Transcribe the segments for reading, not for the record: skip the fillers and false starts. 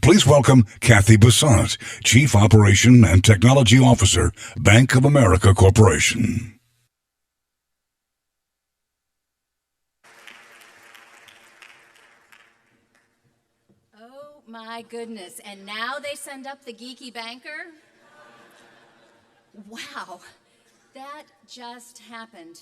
Please welcome Cathy Bessant, Chief Operation and Technology Officer, Bank of America Corporation. Oh my goodness, and now they send up the geeky banker? Wow, that just happened.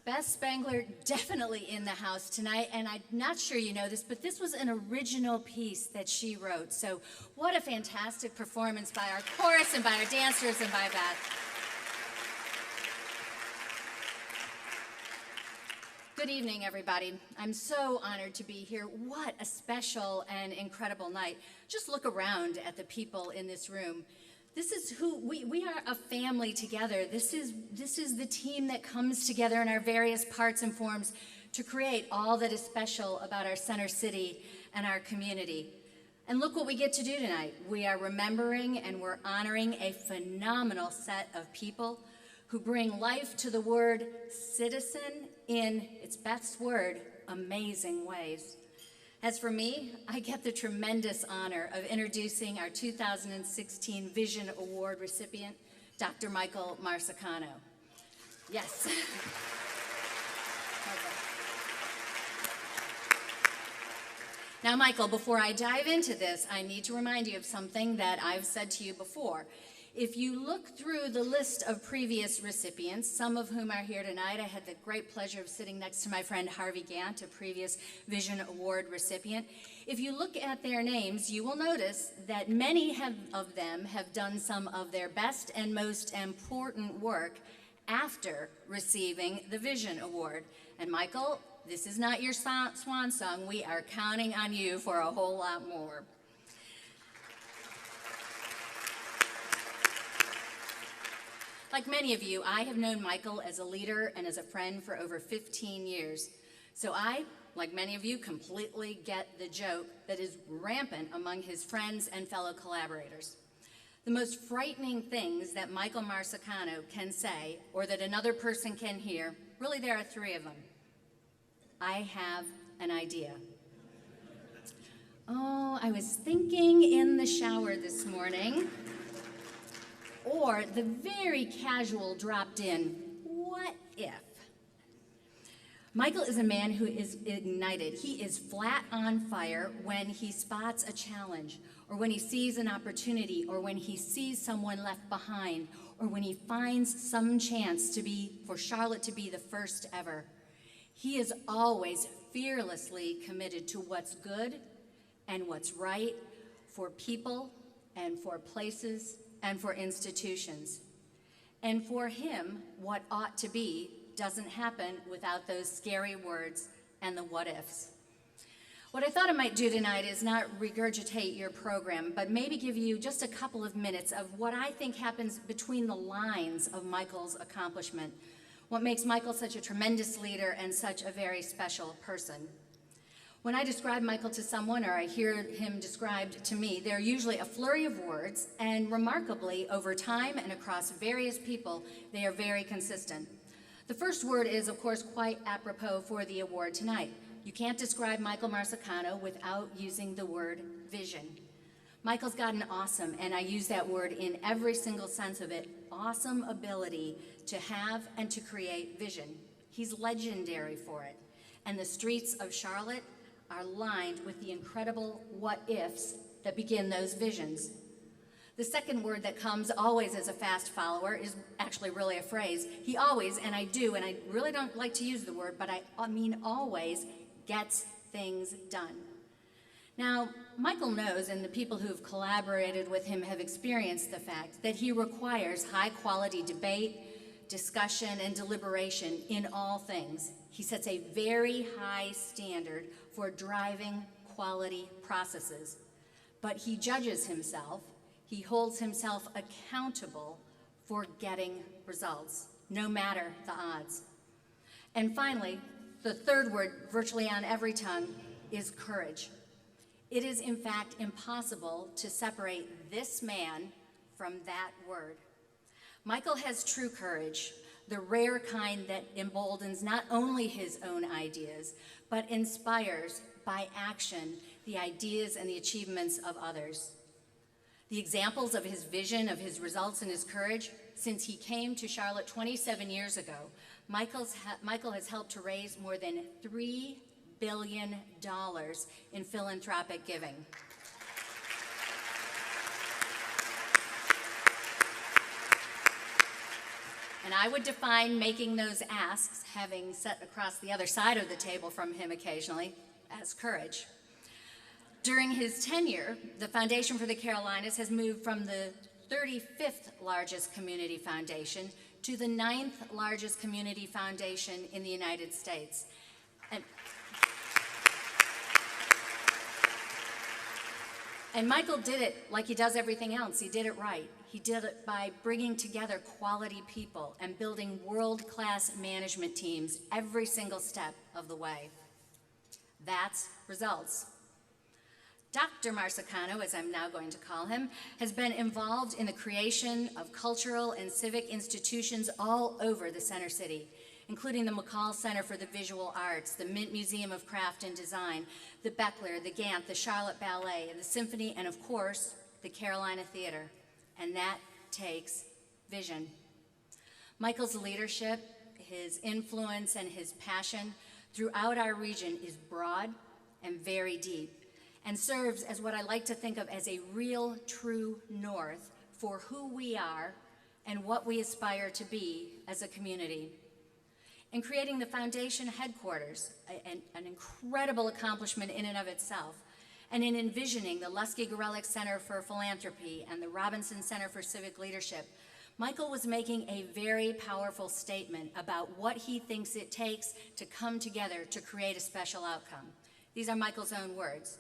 Beth Spangler definitely in the house tonight, and I'm not sure you know this, but this was an original piece that she wrote. So what a fantastic performance by our chorus and by our dancers and by Beth. Good evening, everybody. I'm so honored to be here. What a special and incredible night. Just look around at the people in this room. This is who we are, a family together. This is the team that comes together in our various parts and forms to create all that is special about our center city and our community. And look what we get to do tonight. We are remembering and we're honoring a phenomenal set of people who bring life to the word citizen in, it's Beth's word, amazing ways. As for me, I get the tremendous honor of introducing our 2016 Vision Award recipient, Dr. Michael Marsicano. Yes. Now, Michael, before I dive into this, I need to remind you of something that I've said to you before. If you look through the list of previous recipients, some of whom are here tonight, I had the great pleasure of sitting next to my friend Harvey Gant, a previous Vision Award recipient. If you look at their names, you will notice that many of them have done some of their best and most important work after receiving the Vision Award. And Michael, this is not your swan song. We are counting on you for a whole lot more. Like many of you, I have known Michael as a leader and as a friend for over 15 years. So I, like many of you, completely get the joke that is rampant among his friends and fellow collaborators. The most frightening things that Michael Marsicano can say, or that another person can hear, really there are three of them. I have an idea. Oh, I was thinking in the shower this morning. Or the very casual dropped in, what if? Michael is a man who is ignited. He is flat on fire when he spots a challenge, or when he sees an opportunity, or when he sees someone left behind, or when he finds some chance for Charlotte to be the first ever. He is always fearlessly committed to what's good and what's right for people and for places and for institutions. And for him, what ought to be doesn't happen without those scary words and the what ifs. What I thought I might do tonight is not regurgitate your program, but maybe give you just a couple of minutes of what I think happens between the lines of Michael's accomplishment, what makes Michael such a tremendous leader and such a very special person. When I describe Michael to someone, or I hear him described to me, they're usually a flurry of words, and remarkably, over time and across various people, they are very consistent. The first word is, of course, quite apropos for the award tonight. You can't describe Michael Marsicano without using the word vision. Michael's got an awesome, and I use that word in every single sense of it, awesome ability to have and to create vision. He's legendary for it. And the streets of Charlotte are lined with the incredible what-ifs that begin those visions. The second word that comes always as a fast follower is actually really a phrase. He always, and I really don't like to use the word, but I mean always, gets things done. Now, Michael knows, and the people who've collaborated with him have experienced the fact that he requires high-quality debate, discussion, and deliberation in all things. He sets a very high standard for driving quality processes. But he judges himself, he holds himself accountable for getting results, no matter the odds. And finally, the third word virtually on every tongue is courage. It is in fact impossible to separate this man from that word. Michael has true courage, the rare kind that emboldens not only his own ideas, but inspires by action, the ideas and the achievements of others. The examples of his vision, of his results, and his courage, since he came to Charlotte 27 years ago, Michael has helped to raise more than $3 billion in philanthropic giving. And I would define making those asks, having sat across the other side of the table from him occasionally, as courage. During his tenure, the Foundation for the Carolinas has moved from the 35th largest community foundation to the 9th largest community foundation in the United States. And Michael did it like he does everything else. He did it right. He did it by bringing together quality people and building world-class management teams every single step of the way. That's results. Dr. Marsicano, as I'm now going to call him, has been involved in the creation of cultural and civic institutions all over the Center City, including the McCall Center for the Visual Arts, the Mint Museum of Craft and Design, the Beckler, the Gant, the Charlotte Ballet, the Symphony, and of course, the Carolina Theater. And that takes vision. Michael's leadership, his influence, and his passion throughout our region is broad and very deep, and serves as what I like to think of as a real, true north for who we are and what we aspire to be as a community. In creating the foundation headquarters, an incredible accomplishment in and of itself, and in envisioning the Lusky-Gorelick Center for Philanthropy and the Robinson Center for Civic Leadership, Michael was making a very powerful statement about what he thinks it takes to come together to create a special outcome. These are Michael's own words.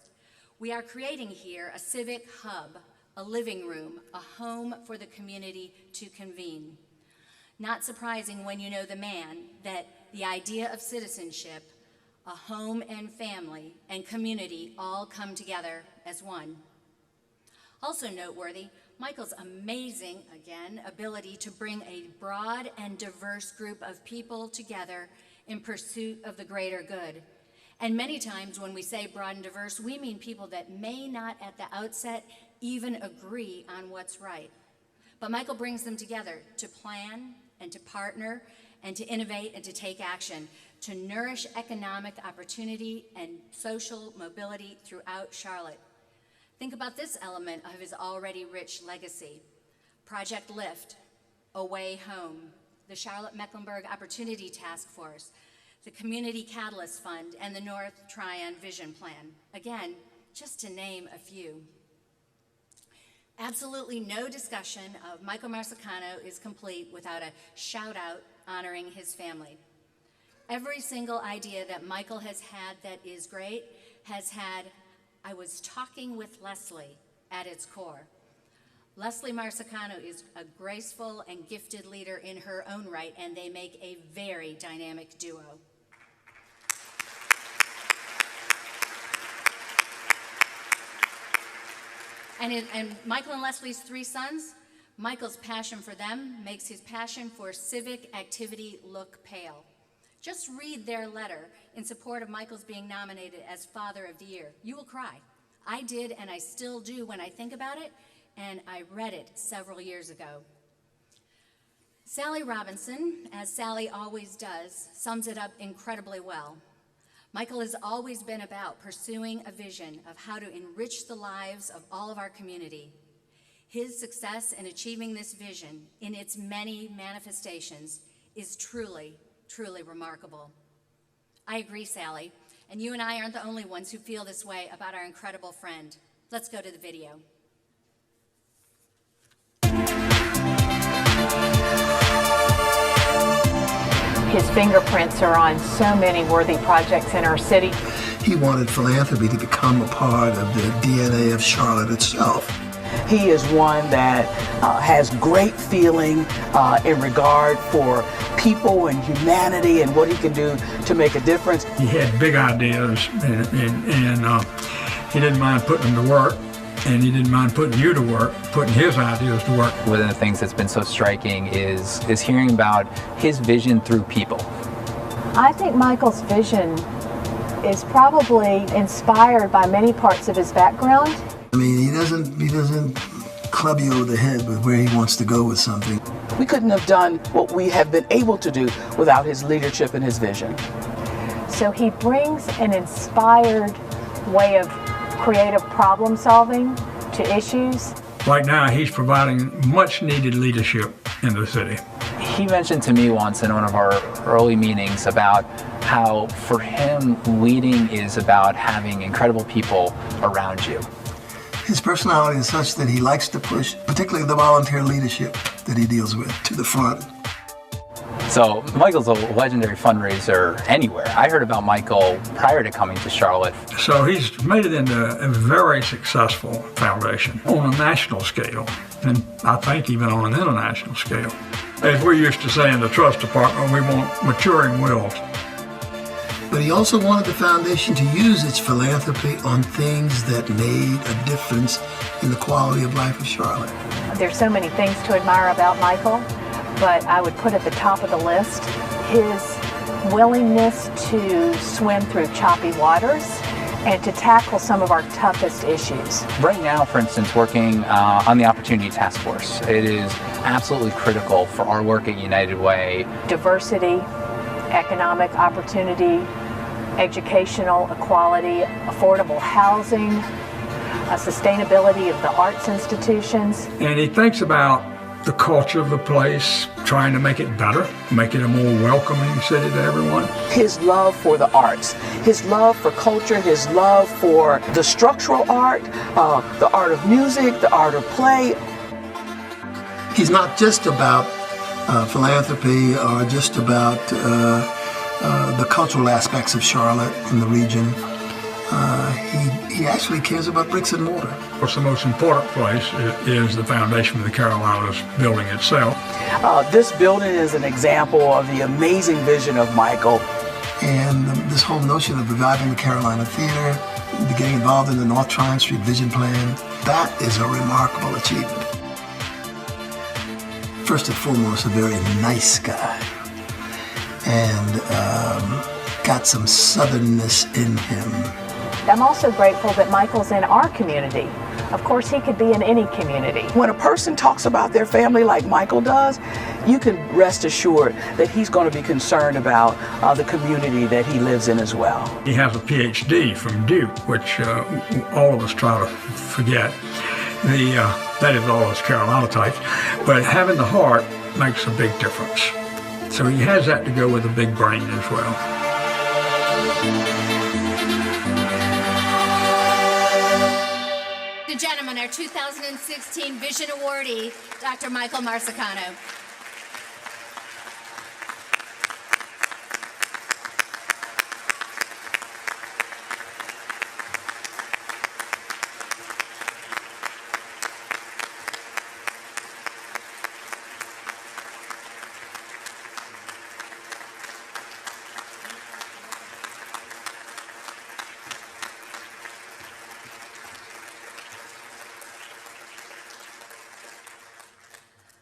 We are creating here a civic hub, a living room, a home for the community to convene. Not surprising when you know the man that the idea of citizenship, a home and family and community all come together as one. Also noteworthy, Michael's amazing, again, ability to bring a broad and diverse group of people together in pursuit of the greater good. And many times when we say broad and diverse, we mean people that may not at the outset even agree on what's right. But Michael brings them together to plan and to partner and to innovate and to take action, to nourish economic opportunity and social mobility throughout Charlotte. Think about this element of his already rich legacy. Project Lift, Away Home, the Charlotte-Mecklenburg Opportunity Task Force, the Community Catalyst Fund, and the North Tryon Vision Plan. Again, just to name a few. Absolutely no discussion of Michael Marsicano is complete without a shout out honoring his family. Every single idea that Michael has had that is great has had, I was talking with Leslie at its core. Leslie Marsicano is a graceful and gifted leader in her own right, and they make a very dynamic duo. And Michael and Leslie's three sons, Michael's passion for them makes his passion for civic activity look pale. Just read their letter in support of Michael's being nominated as Father of the Year. You will cry. I did, and I still do when I think about it, and I read it several years ago. Sally Robinson, as Sally always does, sums it up incredibly well. Michael has always been about pursuing a vision of how to enrich the lives of all of our community. His success in achieving this vision in its many manifestations is truly, truly remarkable. I agree, Sally, and you and I aren't the only ones who feel this way about our incredible friend. Let's go to the video. His fingerprints are on so many worthy projects in our city. He wanted philanthropy to become a part of the DNA of Charlotte itself. He is one that has great feeling in regard for people and humanity and what he can do to make a difference. He had big ideas and he didn't mind putting them to work. And he didn't mind putting you to work, putting his ideas to work. One of the things that's been so striking is hearing about his vision through people. I think Michael's vision is probably inspired by many parts of his background. I mean, he doesn't club you over the head with where he wants to go with something. We couldn't have done what we have been able to do without his leadership and his vision. So he brings an inspired way of creative problem solving to issues. Right now, he's providing much needed leadership in the city. He mentioned to me once in one of our early meetings about how for him leading is about having incredible people around you. His personality is such that he likes to push, particularly the volunteer leadership that he deals with, to the front. So Michael's a legendary fundraiser anywhere. I heard about Michael prior to coming to Charlotte. So he's made it into a very successful foundation on a national scale, and I think even on an international scale. As we used to say in the trust department, we want maturing wills. But he also wanted the foundation to use its philanthropy on things that made a difference in the quality of life of Charlotte. There's so many things to admire about Michael, but I would put at the top of the list his willingness to swim through choppy waters and to tackle some of our toughest issues. Right now, for instance, working on the Opportunity Task Force, it is absolutely critical for our work at United Way. Diversity, economic opportunity, educational equality, affordable housing, sustainability of the arts institutions. And he thinks about the culture of the place, trying to make it better, make it a more welcoming city to everyone. His love for the arts, his love for culture, his love for the structural art, the art of music, the art of play. He's not just about philanthropy or just about the cultural aspects of Charlotte and the region. He actually cares about bricks and mortar. Of course, the most important place is the foundation of the Carolinas building itself. This building is an example of the amazing vision of Michael. And this whole notion of reviving the Carolina Theater, getting involved in the North Tryon Street Vision Plan, that is a remarkable achievement. First and foremost, a very nice guy, and got some southernness in him. I'm also grateful that Michael's in our community. Of course, he could be in any community. When a person talks about their family like Michael does, you can rest assured that he's going to be concerned about the community that he lives in as well. He has a PhD from Duke, which all of us try to forget. That is all us Carolina types. But having the heart makes a big difference. So he has that to go with a big brain as well. Gentlemen, our 2016 Vision Awardee, Dr. Michael Marsicano.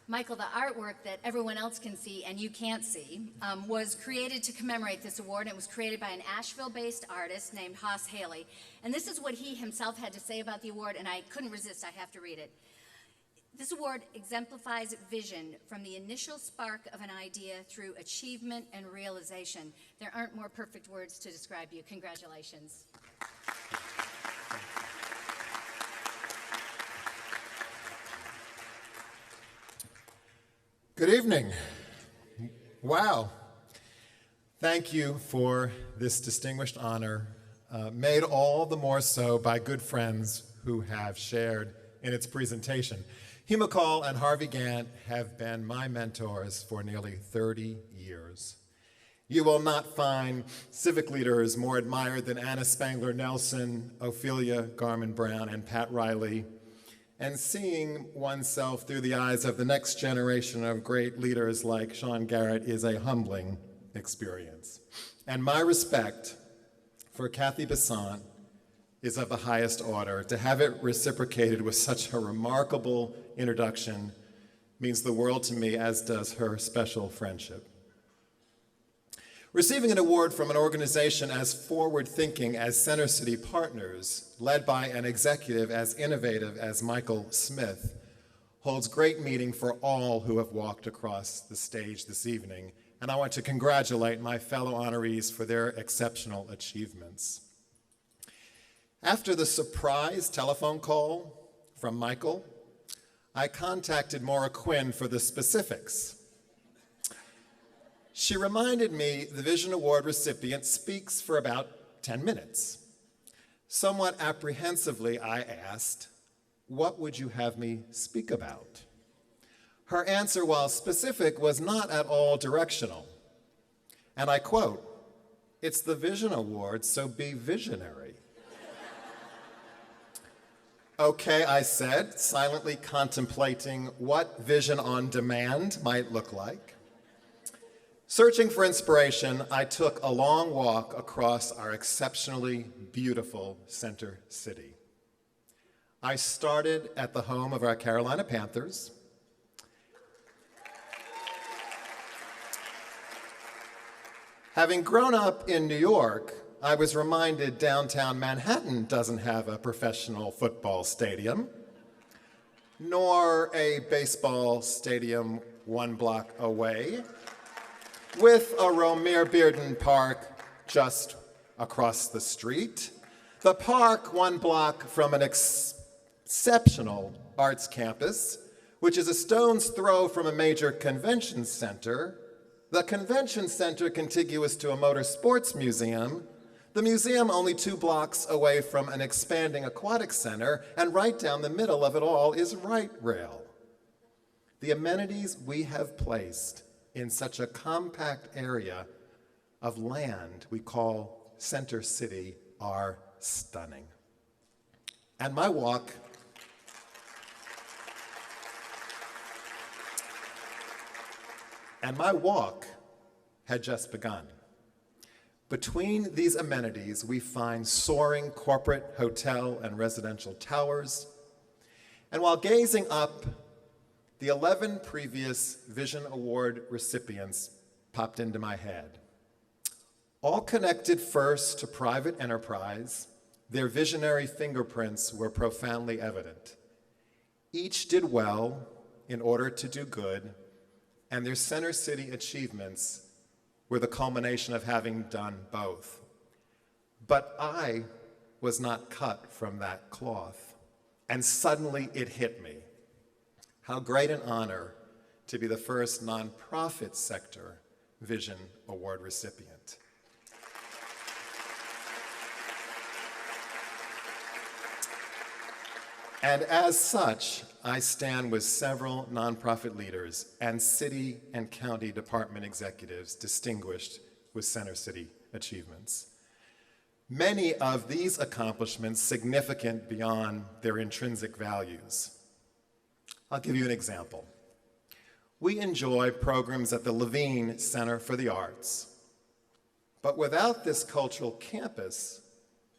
Michael, the artwork that everyone else can see and you can't see was created to commemorate this award. It was created by an Asheville-based artist named Haas Haley. And this is what he himself had to say about the award, and I couldn't resist. I have to read it. This award exemplifies vision from the initial spark of an idea through achievement and realization. There aren't more perfect words to describe you. Congratulations. Good evening. Wow. Thank you for this distinguished honor, made all the more so by good friends who have shared in its presentation. Hugh McCall and Harvey Gantt have been my mentors for nearly 30 years. You will not find civic leaders more admired than Anna Spangler Nelson, Ophelia Garman Brown, and Pat Riley. And seeing oneself through the eyes of the next generation of great leaders like Sean Garrett is a humbling experience. And my respect for Cathy Bessant is of the highest order. To have it reciprocated with such a remarkable introduction means the world to me, as does her special friendship. Receiving an award from an organization as forward-thinking as Center City Partners, led by an executive as innovative as Michael Smith, holds great meaning for all who have walked across the stage this evening, and I want to congratulate my fellow honorees for their exceptional achievements. After the surprise telephone call from Michael, I contacted Maura Quinn for the specifics. She reminded me the Vision Award recipient speaks for about 10 minutes. Somewhat apprehensively, I asked, "What would you have me speak about?" Her answer, while specific, was not at all directional. And I quote, "It's the Vision Award, so be visionary." Okay, I said, silently contemplating what vision on demand might look like. Searching for inspiration, I took a long walk across our exceptionally beautiful Center City. I started at the home of our Carolina Panthers. Having grown up in New York, I was reminded downtown Manhattan doesn't have a professional football stadium, nor a baseball stadium one block away, with a Romare Bearden Park just across the street. The park one block from an exceptional arts campus, which is a stone's throw from a major convention center, the convention center contiguous to a motor sports museum, the museum only 2 blocks away from an expanding aquatic center, and right down the middle of it all is Light Rail. The amenities we have placed in such a compact area of land we call Center City are stunning. And my walk had just begun. Between these amenities, we find soaring corporate hotel and residential towers. And while gazing up, the 11 previous Vision Award recipients popped into my head. All connected first to private enterprise, their visionary fingerprints were profoundly evident. Each did well in order to do good, and their Center City achievements were the culmination of having done both. But I was not cut from that cloth, and suddenly it hit me. How great an honor to be the first nonprofit sector Vision Award recipient. And as such, I stand with several nonprofit leaders and city and county department executives distinguished with Center City achievements. Many of these accomplishments significant beyond their intrinsic values. I'll give you an example. We enjoy programs at the Levine Center for the Arts, but without this cultural campus,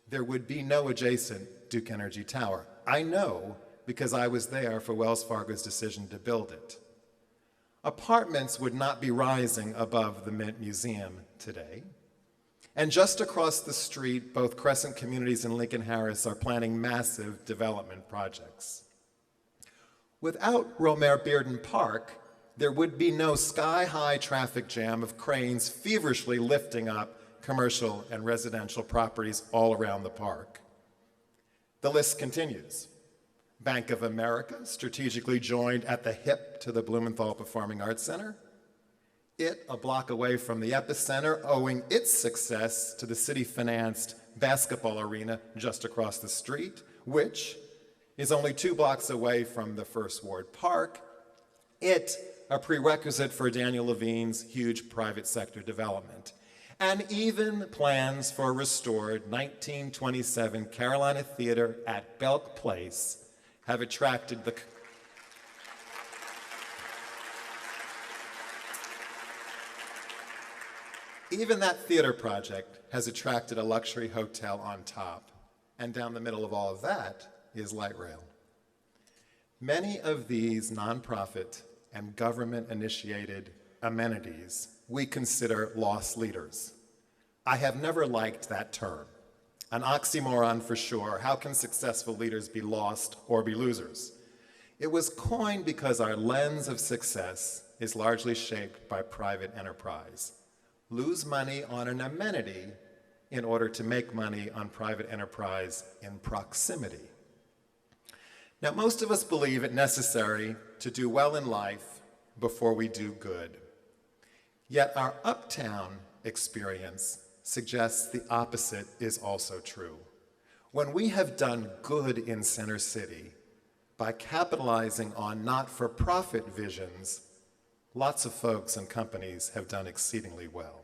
there would be no adjacent Duke Energy Tower. I know because I was there for Wells Fargo's decision to build it. Apartments would not be rising above the Mint Museum today. And just across the street, both Crescent Communities and Lincoln Harris are planning massive development projects. Without Romare Bearden Park, there would be no sky-high traffic jam of cranes feverishly lifting up commercial and residential properties all around the park. The list continues. Bank of America strategically joined at the hip to the Blumenthal Performing Arts Center. It, a block away from the epicenter, owing its success to the city-financed basketball arena just across the street, which is only 2 blocks away from the First Ward Park. It, a prerequisite for Daniel Levine's huge private sector development. And even plans for a restored 1927 Carolina Theater at Belk Place have attracted the Even that theater project has attracted a luxury hotel on top, and down the middle of all of that is Light Rail. Many of these nonprofit and government-initiated amenities we consider loss leaders. I have never liked that term. An oxymoron for sure. How can successful leaders be lost or be losers? It was coined because our lens of success is largely shaped by private enterprise. Lose money on an amenity in order to make money on private enterprise in proximity. Now, most of us believe it necessary to do well in life before we do good. Yet our uptown experience suggests the opposite is also true. When we have done good in Center City by capitalizing on not-for-profit visions, lots of folks and companies have done exceedingly well.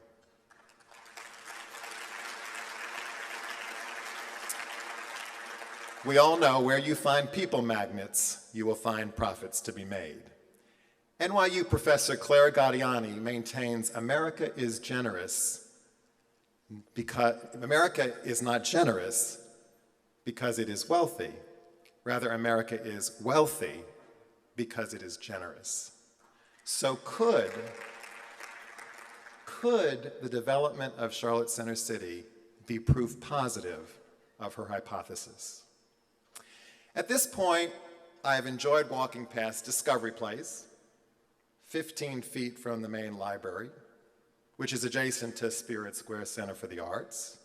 We all know where you find people magnets, you will find profits to be made. NYU professor Claire Gaudiani maintains America is generous because America is not generous because it is wealthy. Rather, America is wealthy because it is generous. So could the development of Charlotte Center City be proof positive of her hypothesis? At this point, I have enjoyed walking past Discovery Place, 15 feet from the main library, which is adjacent to Spirit Square Center for the Arts,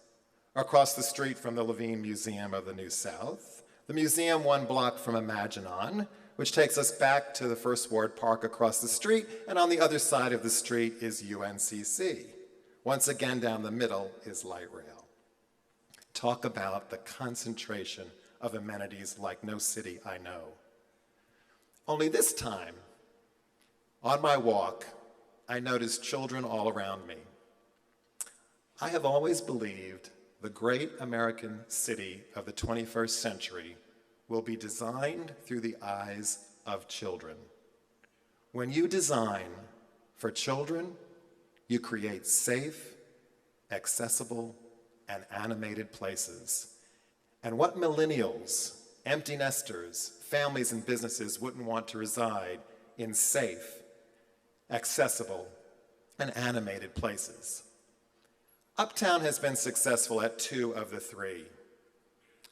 across the street from the Levine Museum of the New South, the museum 1 block from Imaginon, which takes us back to the First Ward Park across the street, and on the other side of the street is UNCC. Once again, down the middle is light rail. Talk about the concentration of amenities like no city I know. Only this time, on my walk, I noticed children all around me. I have always believed the great American city of the 21st century will be designed through the eyes of children. When you design for children, you create safe, accessible, and animated places. And what millennials, empty nesters, families, and businesses wouldn't want to reside in safe, accessible, and animated places? Uptown has been successful at 2 of the 3.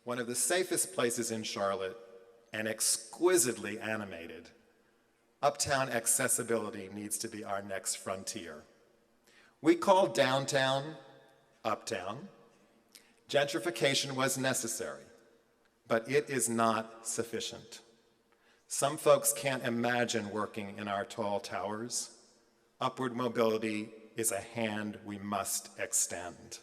One of the safest places in Charlotte and exquisitely animated. Uptown accessibility needs to be our next frontier. We call downtown uptown. Gentrification was necessary, but it is not sufficient. Some folks can't imagine working in our tall towers. Upward mobility is a hand we must extend.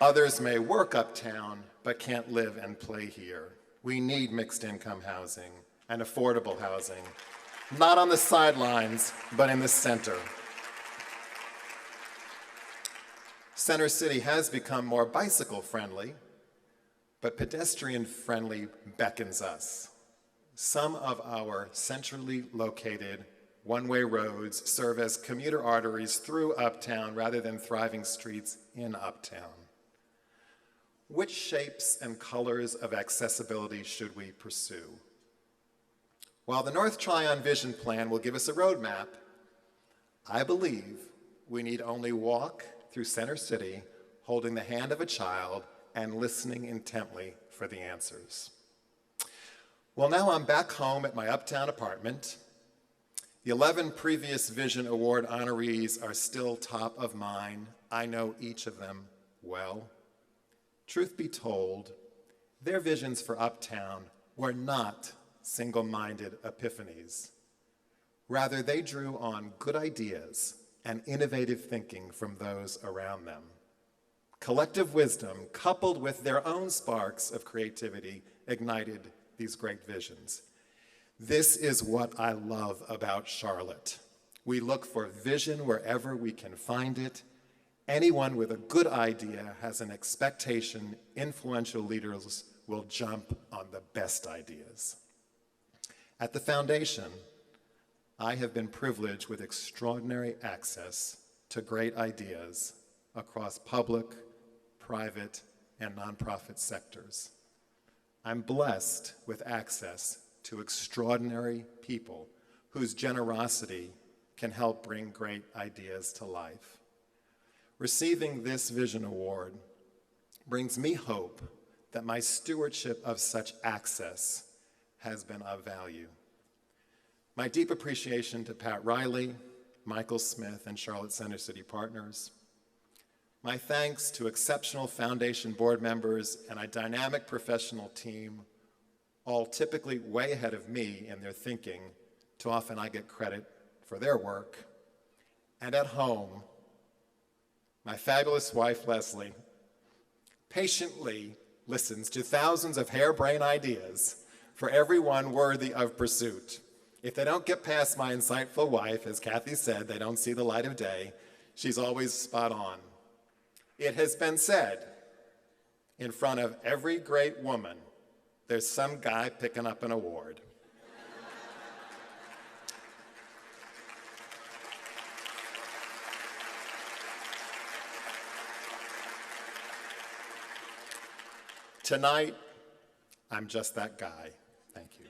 Others may work uptown, but can't live and play here. We need mixed income housing and affordable housing, not on the sidelines, but in the center. Center City has become more bicycle friendly, but pedestrian friendly beckons us. Some of our centrally located one-way roads serve as commuter arteries through Uptown rather than thriving streets in Uptown. Which shapes and colors of accessibility should we pursue? While the North Tryon Vision Plan will give us a roadmap, I believe we need only walk through Center City holding the hand of a child and listening intently for the answers. Well, now I'm back home at my Uptown apartment. The 11 previous Vision Award honorees are still top of mind. I know each of them well. Truth be told, their visions for Uptown were not single-minded epiphanies. Rather, they drew on good ideas and innovative thinking from those around them. Collective wisdom, coupled with their own sparks of creativity, ignited these great visions. This is what I love about Charlotte. We look for vision wherever we can find it. Anyone with a good idea has an expectation influential leaders will jump on the best ideas. At the foundation, I have been privileged with extraordinary access to great ideas across public, private, and nonprofit sectors. I'm blessed with access to extraordinary people whose generosity can help bring great ideas to life. Receiving this Vision Award brings me hope that my stewardship of such access has been of value. My deep appreciation to Pat Riley, Michael Smith, and Charlotte Center City Partners. My thanks to exceptional foundation board members and a dynamic professional team, all typically way ahead of me in their thinking. Too often I get credit for their work. And at home, my fabulous wife, Leslie, patiently listens to thousands of harebrained ideas for every one worthy of pursuit. If they don't get past my insightful wife, as Cathy said, they don't see the light of day. She's always spot on. It has been said, in front of every great woman, there's some guy picking up an award. Tonight, I'm just that guy. Thank you.